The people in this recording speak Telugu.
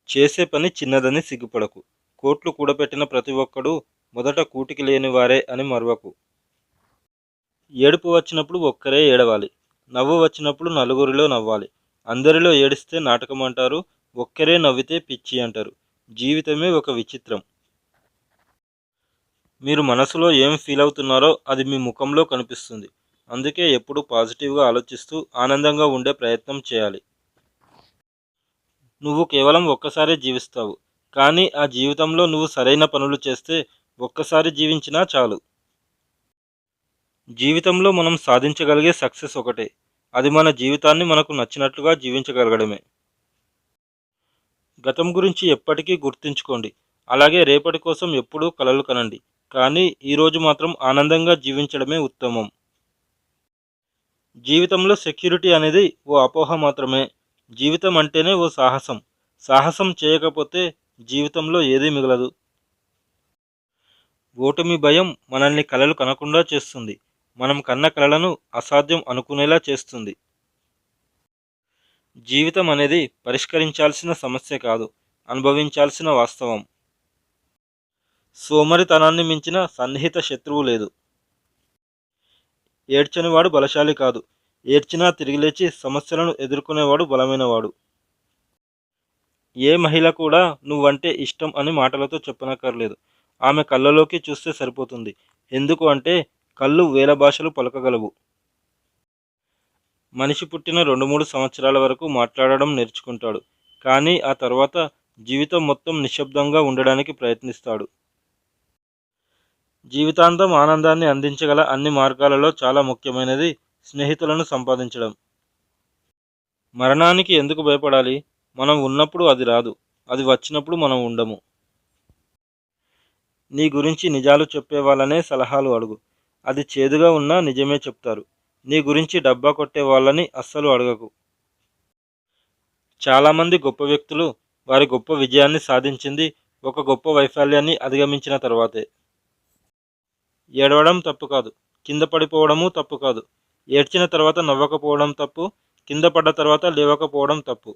చేసే పని చిన్నదని సిగ్గుపడకు. కోట్లు కూడబెట్టిన ప్రతి ఒక్కడూ మొదట కూటికి లేని వారే అని మరువకు. ఏడుపు వచ్చినప్పుడు ఒక్కరే ఏడవాలి. నవ్వు వచ్చినప్పుడు నలుగురిలో నవ్వాలి. అందరిలో ఏడిస్తే నాటకం అంటారు. ఒక్కరే నవ్వితే పిచ్చి అంటారు. జీవితమే ఒక విచిత్రం. మీరు మనసులో ఏం ఫీల్ అవుతున్నారో అది మీ ముఖంలో కనిపిస్తుంది. అందుకే ఎప్పుడూ పాజిటివ్గా ఆలోచిస్తూ ఆనందంగా ఉండే ప్రయత్నం చేయాలి. నువ్వు కేవలం ఒక్కసారే జీవిస్తావు. కానీ ఆ జీవితంలో నువ్వు సరైన పనులు చేస్తే ఒక్కసారి జీవించినా చాలు. జీవితంలో మనం సాధించగలిగే సక్సెస్ ఒకటే. అది మన జీవితాన్ని మనకు నచ్చినట్లుగా జీవించగలగడమే. గతం గురించి ఎప్పటికీ గుర్తుంచుకోండి. అలాగే రేపటి కోసం ఎప్పుడూ కలలు కనండి. కానీ ఈరోజు మాత్రం ఆనందంగా జీవించడమే ఉత్తమం. జీవితంలో సెక్యూరిటీ అనేది ఓ అపోహ మాత్రమే. జీవితం అంటేనే ఓ సాహసం. సాహసం చేయకపోతే జీవితంలో ఏదీ మిగలదు. ఓటమి భయం మనల్ని కలలు కనకుండా చేస్తుంది. మనం కన్న కలలను అసాధ్యం అనుకునేలా చేస్తుంది. జీవితం అనేది పరిష్కరించాల్సిన సమస్య కాదు, అనుభవించాల్సిన వాస్తవం. సోమరితనాన్ని మించిన సన్నిహిత శత్రువు లేదు. ఏడ్చనివాడు బలశాలి కాదు. ఏడ్చినా తిరిగి లేచి సమస్యలను ఎదుర్కొనేవాడు బలమైనవాడు. ఏ మహిళ కూడా నువ్వంటే ఇష్టం అని మాటలతో చెప్పనక్కర్లేదు. ఆమె కళ్ళలోకి చూస్తే సరిపోతుంది. ఎందుకు అంటే కళ్ళు వేల భాషలు పలకగలవు. మనిషి పుట్టిన 2-3 సంవత్సరాల వరకు మాట్లాడడం నేర్చుకుంటాడు. కానీ ఆ తర్వాత జీవితం మొత్తం నిశ్శబ్దంగా ఉండడానికి ప్రయత్నిస్తాడు. జీవితాంతం ఆనందాన్ని అందించగల అన్ని మార్గాలలో చాలా ముఖ్యమైనది స్నేహితులను సంపాదించడం. మరణానికి ఎందుకు భయపడాలి? మనం ఉన్నప్పుడు అది రాదు. అది వచ్చినప్పుడు మనం ఉండము. నీ గురించి నిజాలు చెప్పే వాళ్ళనే సలహాలు అడుగు. అది చేదుగా ఉన్నా నిజమే చెప్తారు. నీ గురించి డబ్బా కొట్టే వాళ్ళని అస్సలు అడగకు. చాలామంది గొప్ప వ్యక్తులు వారి గొప్ప విజయాన్ని సాధించింది ఒక గొప్ప వైఫల్యాన్ని అధిగమించిన తర్వాతే. ఏడవడం తప్పు కాదు. కింద పడిపోవడము తప్పు కాదు. ఏడ్చిన తర్వాత నవ్వకపోవడం తప్పు. కింద పడ్డ తర్వాత లేవకపోవడం తప్పు.